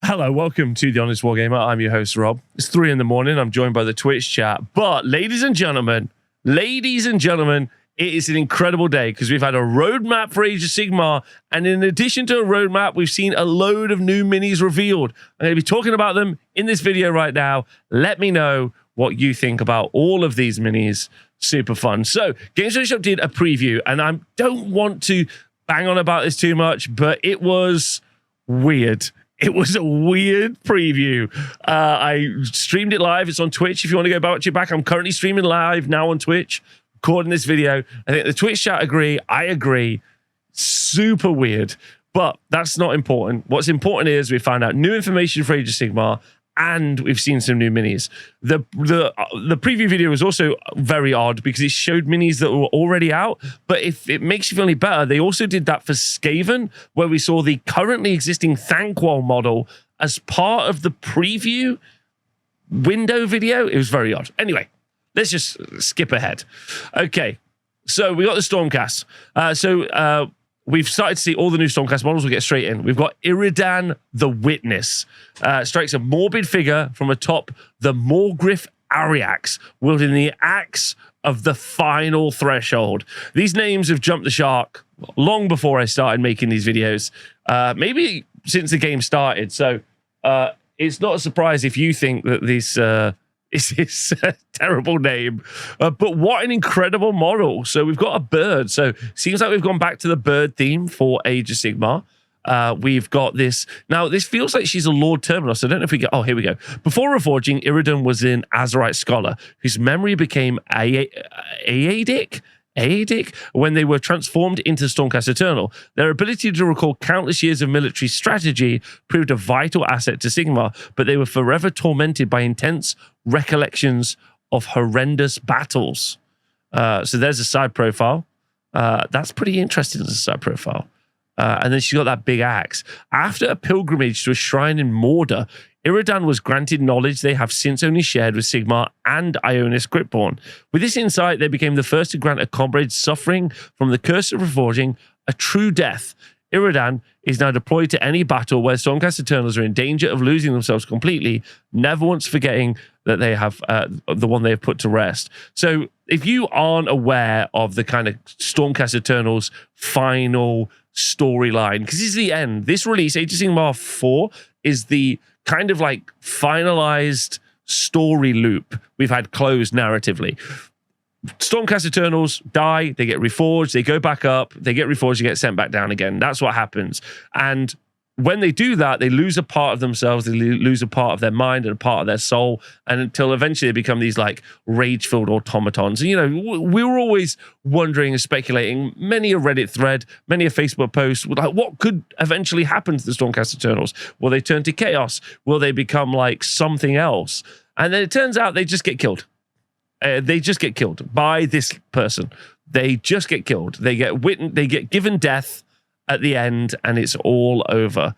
Hello, welcome to The Honest Wargamer. I'm your host, Rob. It's 3 in the morning. I'm joined by the Twitch chat. But ladies and gentlemen, it is an incredible day because we've had a roadmap for Age of Sigmar. And in addition to a roadmap, we've seen a load of new minis revealed. I'm going to be talking about them in this video right now. Let me know what you think about all of these minis. Super fun. So, Games Workshop did a preview, and I don't want to bang on about this too much, but it was weird. It was a weird preview. I streamed it live. It's on Twitch. If you want to go watch it back, I'm currently streaming live now on Twitch, recording this video. I think the Twitch chat agree. I agree. Super weird, but that's not important. What's important is we found out new information for Age of Sigmar, and we've seen some new minis. The preview video was also very odd because it showed minis that were already out. But if it makes you feel any better, they also did that for Skaven, where we saw the currently existing Thanquol model as part of the preview window video. It was very odd. Anyway, let's just skip ahead. Okay, so we got the Stormcast. We've started to see all the new Stormcast models. We'll get straight in. We've got Iridan the Witness. Strikes a morbid figure from atop the Morrgryph Ariax, wielding the axe of the final threshold. These names have jumped the shark long before I started making these videos. Maybe since the game started. So it's not a surprise if you think that this is a terrible name. But what an incredible model. So we've got a bird. So seems like we've gone back to the bird theme for Age of Sigmar. We've got this. Now, this feels like she's a Lord Terminos. I don't know if we get... Oh, here we go. Before reforging, Iridan was an Azerite scholar whose memory became Aedic when they were transformed into Stormcast Eternal. Their ability to recall countless years of military strategy proved a vital asset to Sigmar, but they were forever tormented by intense recollections of horrendous battles. So there's a side profile. That's pretty interesting as a side profile. And then she's got that big axe. After a pilgrimage to a shrine in Mordor, Iridan was granted knowledge they have since only shared with Sigmar and Ionis Gripborn. With this insight, they became the first to grant a comrade suffering from the curse of reforging a true death. Iridan is now deployed to any battle where Stormcast Eternals are in danger of losing themselves completely, never once forgetting that they have the one they have put to rest. So if you aren't aware of the kind of Stormcast Eternals final storyline, because this is the end. This release, Age of Sigmar 4, is the kind of like finalized story loop we've had closed narratively. Stormcast Eternals die, they get reforged, they go back up, they get reforged, they get sent back down again. That's what happens. And when they do that, they lose a part of themselves, they lose a part of their mind and a part of their soul, and until eventually they become these like rage-filled automatons. And, you know, we were always wondering and speculating, many a Reddit thread, many a Facebook post, like what could eventually happen to the Stormcast Eternals? Will they turn to chaos? Will they become like something else? And then it turns out they just get killed. They just get killed by this person. They just get killed. They get given death at the end, and it's all over.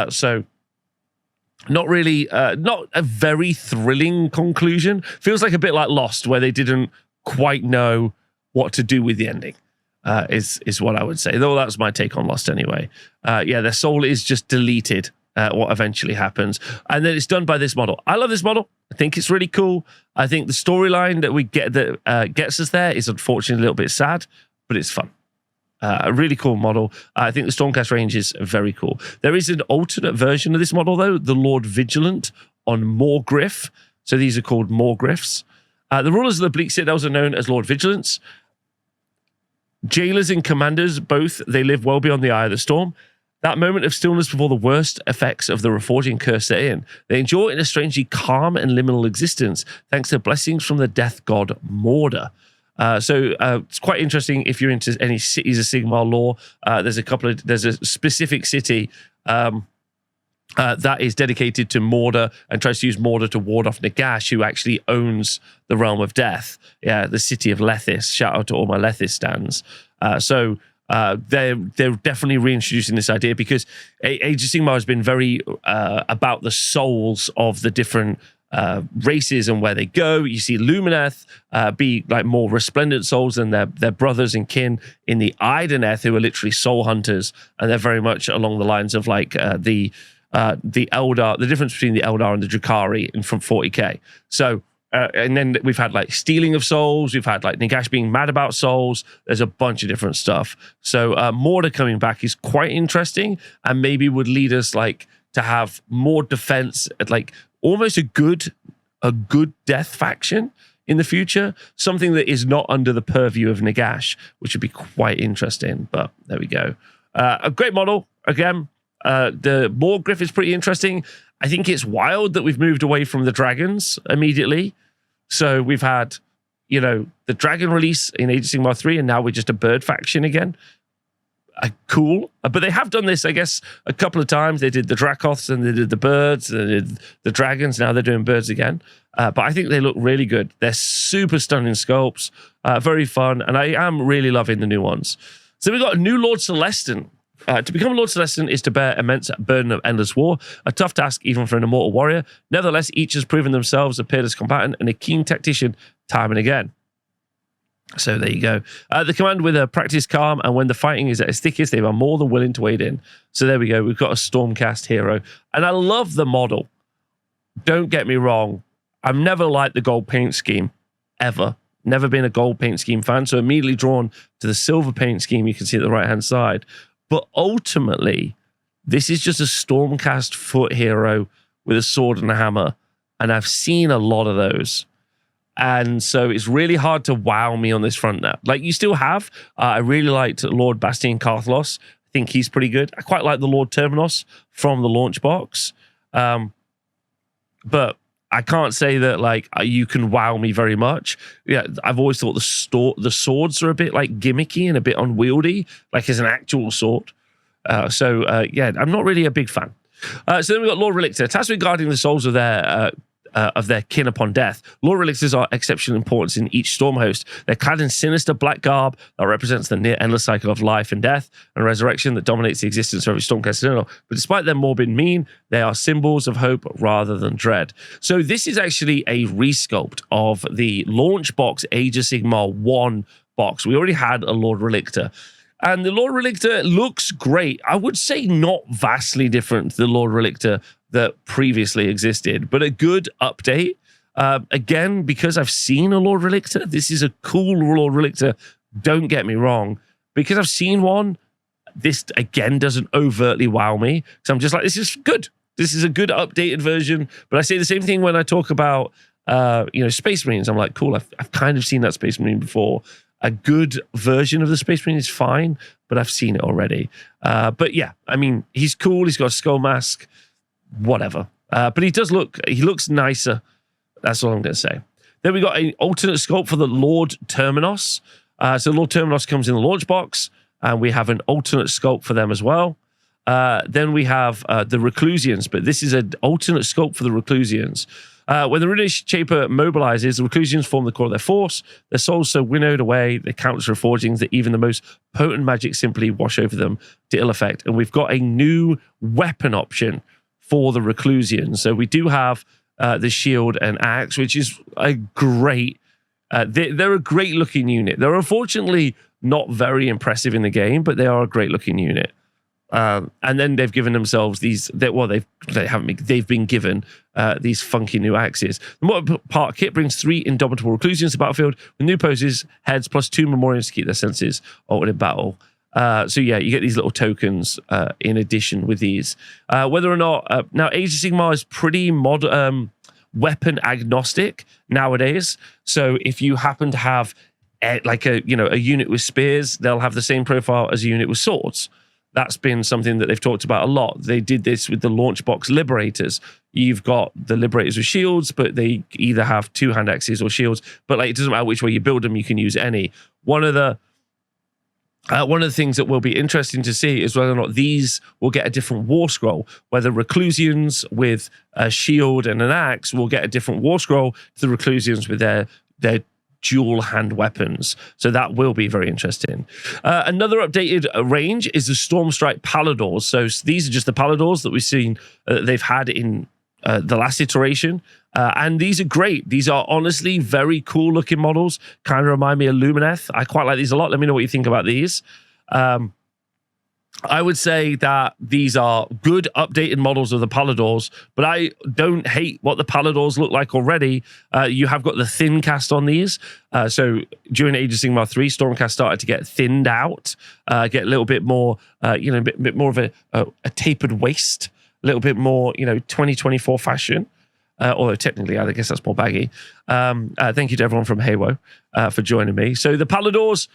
So not really, not a very thrilling conclusion. Feels like a bit like Lost, where they didn't quite know what to do with the ending, is what I would say. Though that's my take on Lost anyway. Yeah, their soul is just deleted, what eventually happens. And then it's done by this model. I love this model. I think it's really cool. I think the storyline that we get that gets us there is unfortunately a little bit sad, but it's fun. A really cool model. I think the Stormcast range is very cool. There is an alternate version of this model, though, the Lord Vigilant on Morrgryph. So these are called Morrgryphs. The rulers of the Bleak Citadels are known as Lord Vigilants. Jailers and commanders, both, they live well beyond the eye of the storm. That moment of stillness before the worst effects of the reforging curse set in. They enjoy in a strangely calm and liminal existence, thanks to blessings from the death god Mordor. So it's quite interesting if you're into any cities of Sigmar lore. There's a specific city that is dedicated to Mordor and tries to use Mordor to ward off Nagash, who actually owns the realm of death. Yeah, the city of Lethis. Shout out to all my Lethis stands. They're definitely reintroducing this idea because Age of Sigmar has been very about the souls of the different races and where they go. You see Lumineth be like more resplendent souls than their brothers and kin in the Iridan, who are literally soul hunters, and they're very much along the lines of like the the Eldar, the difference between the Eldar and the Drukhari in from 40k. So, and then we've had like stealing of souls. We've had like Nagash being mad about souls. There's a bunch of different stuff. So Mortar coming back is quite interesting, and maybe would lead us like to have more defense, like almost a good death faction in the future, something that is not under the purview of Nagash, which would be quite interesting. But there we go. A great model again. The Morrgryph is pretty interesting. I think it's wild that we've moved away from the dragons immediately. So we've had, you know, the dragon release in Age of Sigmar 3, and now we're just a bird faction again. Cool. But they have done this, I guess, a couple of times. They did the Dracoths, and they did the birds, and they did the dragons. Now they're doing birds again. But I think they look really good. They're super stunning sculpts, very fun, and I am really loving the new ones. So we've got a new Lord Celestant. To become a Lord Celestant is to bear immense burden of endless war, a tough task even for an immortal warrior. Nevertheless, each has proven themselves a peerless combatant and a keen tactician time and again. So there you go. The command with a practice calm, and when the fighting is at its thickest, they are more than willing to wade in. So there we go. We've got a Stormcast hero. And I love the model. Don't get me wrong. I've never liked the gold paint scheme, ever. Never been a gold paint scheme fan, so immediately drawn to the silver paint scheme you can see at the right-hand side. But ultimately, this is just a Stormcast foot hero with a sword and a hammer. And I've seen a lot of those. And so it's really hard to wow me on this front now. Like, you still have. I really liked Lord Bastian Karthlos. I think he's pretty good. I quite like the Lord Terminos from the launch box. But I can't say that, like, you can wow me very much. Yeah, I've always thought the swords are a bit, like, gimmicky and a bit unwieldy, like as an actual sword. Yeah, I'm not really a big fan. So then we've got Lord Relictor. Tasked with guarding the souls of their kin upon death. Lord Relictors are exceptional importance in each storm host. They're clad in sinister black garb that represents the near endless cycle of life and death and resurrection that dominates the existence of every Stormcast Citadel. But despite their morbid mean, they are symbols of hope rather than dread. So this is actually a resculpt of the launch box Age of Sigmar 1 box. We already had a Lord Relictor. And the Lord Relictor looks great. I would say not vastly different to the Lord Relictor that previously existed, but a good update. Again, because I've seen a Lord Relictor, this is a cool Lord Relictor, don't get me wrong. Because I've seen one, this again doesn't overtly wow me. So I'm just like, this is good. This is a good updated version. But I say the same thing when I talk about Space Marines. I'm like, cool, I've kind of seen that Space Marine before. A good version of the Space Marine is fine, but I've seen it already. But yeah, I mean, he's cool. He's got a skull mask. Whatever. But he looks nicer. That's all I'm going to say. Then we got an alternate sculpt for the Lord Terminos. So Lord Terminos comes in the launch box, and we have an alternate sculpt for them as well. Then we have the Reclusians, but this is an alternate sculpt for the Reclusians. When the Runish Shaper mobilizes, the Reclusians form the core of their force. Their souls so winnowed away, they count as reforgings that even the most potent magic simply wash over them to ill effect. And we've got a new weapon option for the Reclusians. So we do have the shield and axe, which is a great... they're a great-looking unit. They're unfortunately not very impressive in the game, but they are a great-looking unit. And then they've given themselves these... They've been given these funky new axes. The Mortar Part kit brings 3 indomitable Reclusians to the battlefield with new poses, heads, plus 2 memorials to keep their senses altered in battle. So yeah, you get these little tokens in addition with these. Whether or not... now, Age of Sigmar is pretty weapon agnostic nowadays. So if you happen to have a unit with spears, they'll have the same profile as a unit with swords. That's been something that they've talked about a lot. They did this with the launch box Liberators. You've got the Liberators with shields, but they either have 2 hand axes or shields. But like, it doesn't matter which way you build them, you can use any. One of the things that will be interesting to see is whether or not these will get a different war scroll, whether Reclusians with a shield and an axe will get a different war scroll to the Reclusians with their dual hand weapons. So that will be very interesting. Another updated range is the Stormstrike Palladors. So these are just the Palladors that we've seen they've had in the last iteration. And these are great. These are honestly very cool looking models. Kind of remind me of Lumineth. I quite like these a lot. Let me know what you think about these. I would say that these are good updated models of the Palladors, but I don't hate what the Palladors look like already. You have got the thin cast on these. So during Age of Sigmar 3, Stormcast started to get thinned out, get a little bit more, a bit more of a tapered waist, a little bit more, 2024 fashion. Although technically, I guess that's more baggy. Thank you to everyone from Haywo for joining me. So the Palladors,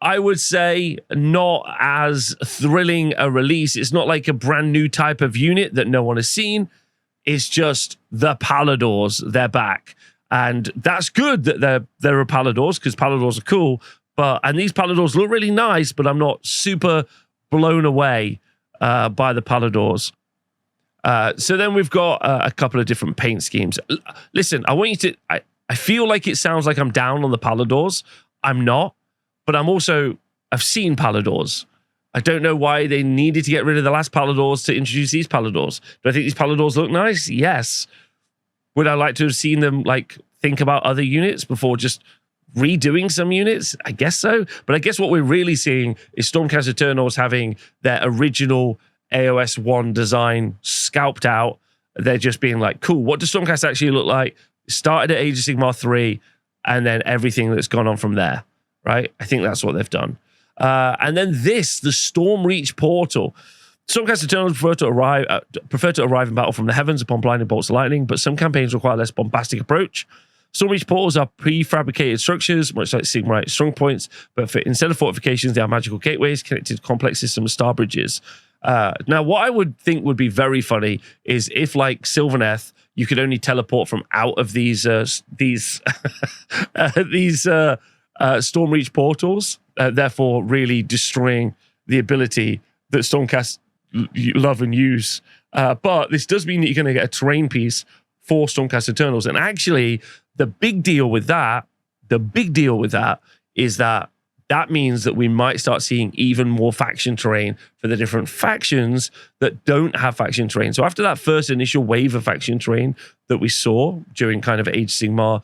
I would say, not as thrilling a release. It's not like a brand new type of unit that no one has seen. It's just the Palladors. They're back. And that's good that they're a Palladors, because Palladors are cool. And these Palladors look really nice, but I'm not super blown away by the Palladors. So then we've got a couple of different paint schemes. Listen, I want you to... I feel like it sounds like I'm down on the Palladors. I'm not. But I've seen Palladors. I don't know why they needed to get rid of the last Palladors to introduce these Palladors. Do I think these Palladors look nice? Yes. Would I like to have seen them think about other units before just redoing some units? I guess so. But I guess what we're really seeing is Stormcast Eternals having their original AOS 1 design scalped out. They're just being like, cool, what does Stormcast actually look like? Started at Age of Sigmar 3, and then everything that's gone on from there. Right? I think that's what they've done. And then the Stormreach portal. Stormcast Eternals prefer to arrive in battle from the heavens upon blinding bolts of lightning, but some campaigns require a less bombastic approach. Stormreach portals are prefabricated structures, much like Sigmar strong points, but instead of fortifications, they are magical gateways connected to complex systems of star bridges. Now, what I would think would be very funny is if, like Sylvaneth, you could only teleport from out of these Stormreach portals, therefore really destroying the ability that Stormcast love and use. But this does mean that you're going to get a terrain piece for Stormcast Eternals. And actually, the big deal with that is that means that we might start seeing even more faction terrain for the different factions that don't have faction terrain. So after that first initial wave of faction terrain that we saw during kind of Age of Sigmar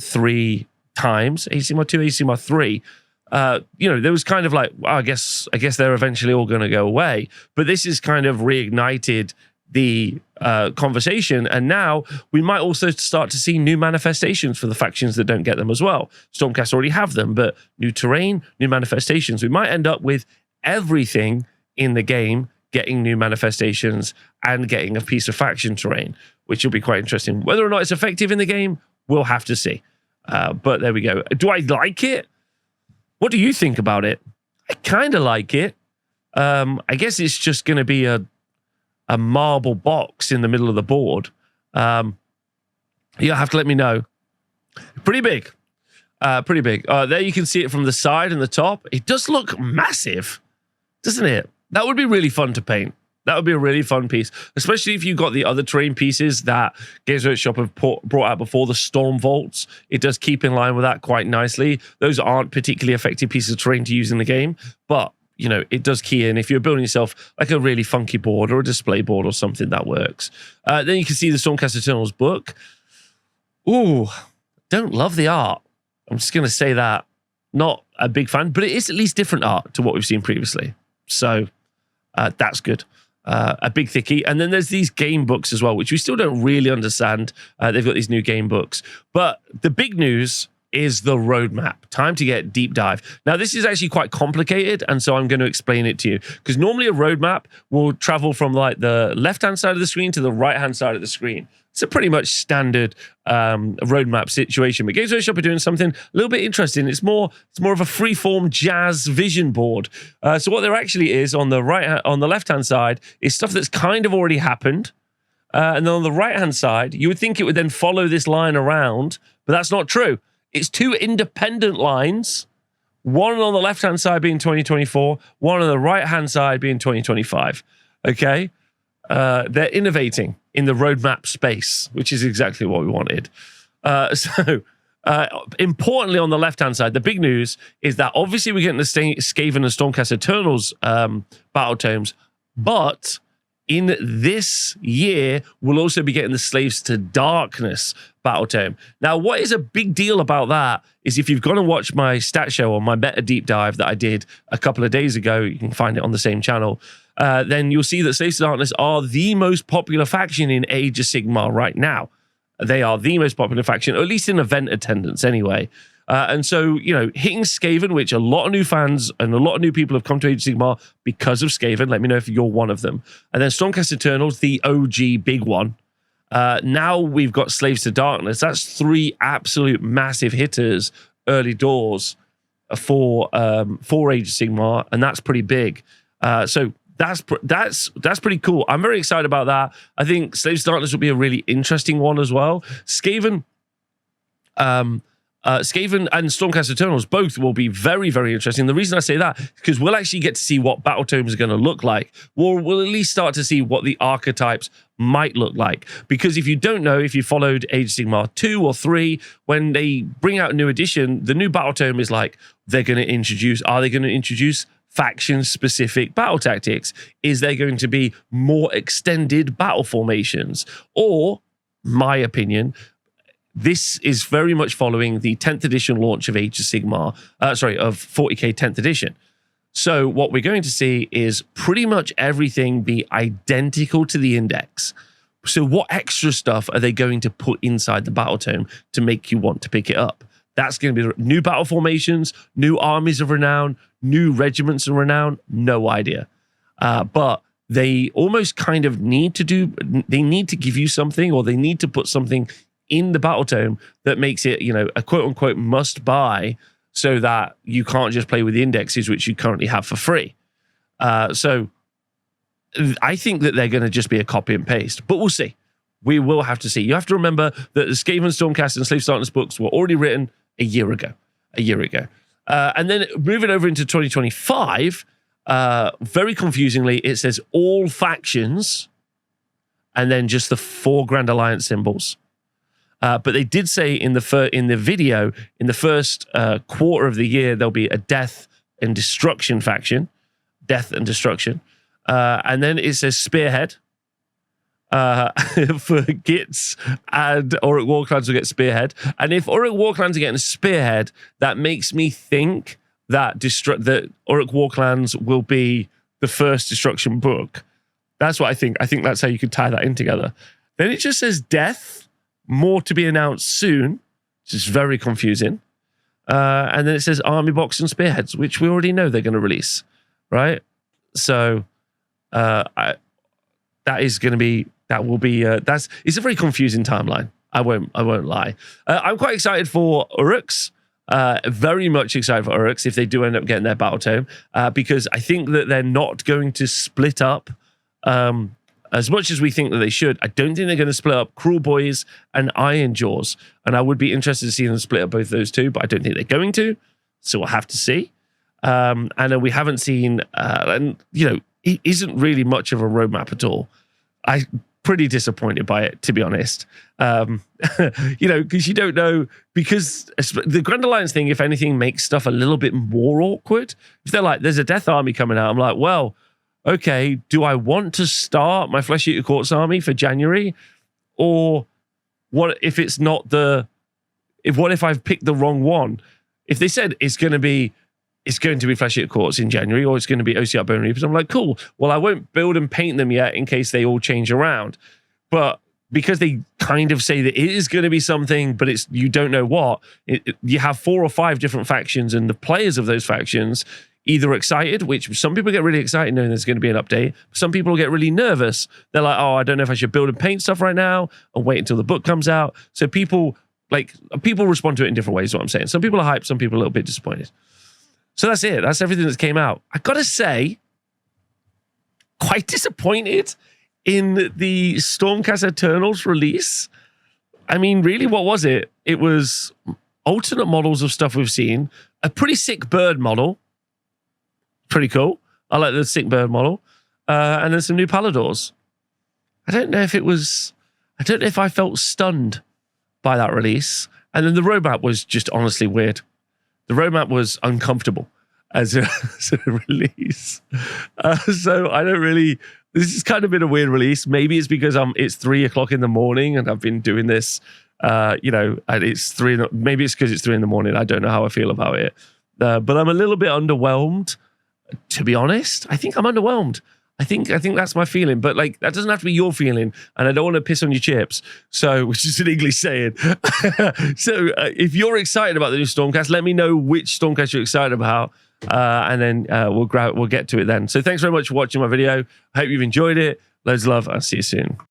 3 times, Age of Sigmar 2, Age of Sigmar 3, there was kind of like, well, I guess they're eventually all going to go away. But this has kind of reignited the conversation, and now we might also start to see new manifestations for the factions that don't get them as well. Stormcast already have them, but new terrain, new manifestations. We might end up with everything in the game getting new manifestations and getting a piece of faction terrain, which will be quite interesting. Whether or not it's effective in the game, we'll have to see. But there we go. Do I like it? What do you think about it? I kind of like it. I guess it's just going to be a marble box in the middle of the board. You'll have to let me know. Pretty big. There you can see it from the side and the top. It does look massive, doesn't it? That would be really fun to paint. That would be a really fun piece, especially if you got the other terrain pieces that Games Workshop have brought out before, the Storm Vaults. It does keep in line with that quite nicely. Those aren't particularly effective pieces of terrain to use in the game, but it does key in. If you're building yourself like a really funky board or a display board or something, that works. Then you can see the Stormcast Eternals book. Ooh, don't love the art. I'm just going to say that. Not a big fan, but it is at least different art to what we've seen previously. So that's good. A big thickie. And then there's these game books as well, which we still don't really understand. They've got these new game books. But the big news is the roadmap. Time to get deep dive. Now, this is actually quite complicated, and so I'm going to explain it to you. Because normally a roadmap will travel from like the left-hand side of the screen to the right-hand side of the screen. It's a pretty much standard roadmap situation. But Games Workshop are doing something a little bit interesting. It's more of a free-form jazz vision board. So what there actually is on the left-hand side is stuff that's kind of already happened. And then on the right-hand side, you would think it would then follow this line around, but that's not true. It's two independent lines, one on the left-hand side being 2024, one on the right-hand side being 2025. Okay? They're innovating in the roadmap space, which is exactly what we wanted. Importantly, on the left-hand side, the big news is that obviously we're getting the Skaven and Stormcast Eternals battle tomes, but in this year, we'll also be getting the Slaves to Darkness battle tome. Now, what is a big deal about that is if you've gone and watched my stat show or my meta deep dive that I did a couple of days ago, you can find it on the same channel, then you'll see that Slaves to Darkness are the most popular faction in Age of Sigmar right now. They are the most popular faction, or at least in event attendance anyway. And so, you know, hitting Skaven, which a lot of new fans and a lot of new people have come to Age of Sigmar because of Skaven. Let me know if you're one of them. And then Stormcast Eternals, the OG big one. Now we've got Slaves to Darkness. That's 3 absolute massive hitters early doors for Age of Sigmar, and that's pretty big. So that's pretty cool. I'm very excited about that. I think Slaves to Darkness will be a really interesting one as well. Skaven and Stormcast Eternals both will be very, very interesting. The reason I say that is because we'll actually get to see what battle tomes are going to look like. We'll at least start to see what the archetypes might look like. Because if you don't know, if you followed Age of Sigmar 2 or 3, when they bring out a new edition, the new battle tome is like, are they going to introduce faction-specific battle tactics? Is there going to be more extended battle formations? Or, my opinion, this is very much following the 10th edition launch of Age of Sigmar, of 40k 10th edition. So what we're going to see is pretty much everything be identical to the index. So what extra stuff are they going to put inside the battle tome to make you want to pick it up? That's going to be new battle formations, new armies of renown, new regiments of renown, no idea. But they almost kind of need to give you something, or they need to put something in the battle tome that makes it, you know, a quote unquote must buy, so that you can't just play with the indexes, which you currently have for free. So I think that they're going to just be a copy and paste, but we'll see. We will have to see. You have to remember that the Skaven, Stormcast, and Slaves to Darkness books were already written a year ago. And then moving over into 2025, very confusingly, it says all factions and then just the 4 Grand Alliance symbols. But they did say in the video, in the first quarter of the year, there'll be a Death and Destruction faction. Death and Destruction. And then it says Spearhead. For Gits and Auric War Clans will get Spearhead. And if Auric War Clans are getting a Spearhead, that makes me think that Auric War Clans will be the first Destruction book. That's what I think. I think that's how you could tie that in together. Then it just says Death. More to be announced soon, which is very confusing. And then it says Army Box and Spearheads, which we already know they're going to release, right? So it's a very confusing timeline. I won't lie. I'm quite excited for Uruks. Very much excited for Uruks if they do end up getting their battle tome, because I think that they're not going to split up. As much as we think that they should, I don't think they're going to split up Cruel Boys and Iron Jaws. And I would be interested to see them split up both those two, but I don't think they're going to. So we'll have to see. And we haven't seen, and you know, it isn't really much of a roadmap at all. I'm pretty disappointed by it, to be honest. You know, because you don't know, because the Grand Alliance thing, if anything, makes stuff a little bit more awkward. If they're like, there's a Death Army coming out, I'm like, well, okay, do I want to start my Flesh Eater Courts army for January? Or what if it's not what if I've picked the wrong one? If they said it's going to be Flesh Eater Courts in January, or it's going to be OCR Bone Reapers, I'm like, cool. Well, I won't build and paint them yet in case they all change around. But because they kind of say that it is going to be something, but you don't know what, you have 4 or 5 different factions, and the players of those factions either excited, which some people get really excited knowing there's going to be an update. Some people get really nervous. They're like, oh, I don't know if I should build and paint stuff right now and wait until the book comes out. So people respond to it in different ways, is what I'm saying. Some people are hyped, some people are a little bit disappointed. So that's it. That's everything that came out. I got to say, quite disappointed in the Stormcast Eternals release. I mean, really, what was it? It was alternate models of stuff we've seen, a pretty sick bird model. Pretty cool. I like the sick bird model. And then some new Palladors. I don't know if I felt stunned by that release. And then the roadmap was just honestly weird. The roadmap was uncomfortable as a release. So I don't really This has kind of been a weird release. Maybe it's because it's 3 o'clock in the morning and I've been doing this, you know, and it's maybe it's because it's 3 in the morning. I don't know how I feel about it. But I'm a little bit underwhelmed, to be honest. I think I'm underwhelmed. I think that's my feeling, but like that doesn't have to be your feeling, and I don't want to piss on your chips. So, which is an English saying. So, if you're excited about the new Stormcast, let me know which Stormcast you're excited about, and then we'll get to it then. So, thanks very much for watching my video. I hope you've enjoyed it. Loads of love. I'll see you soon.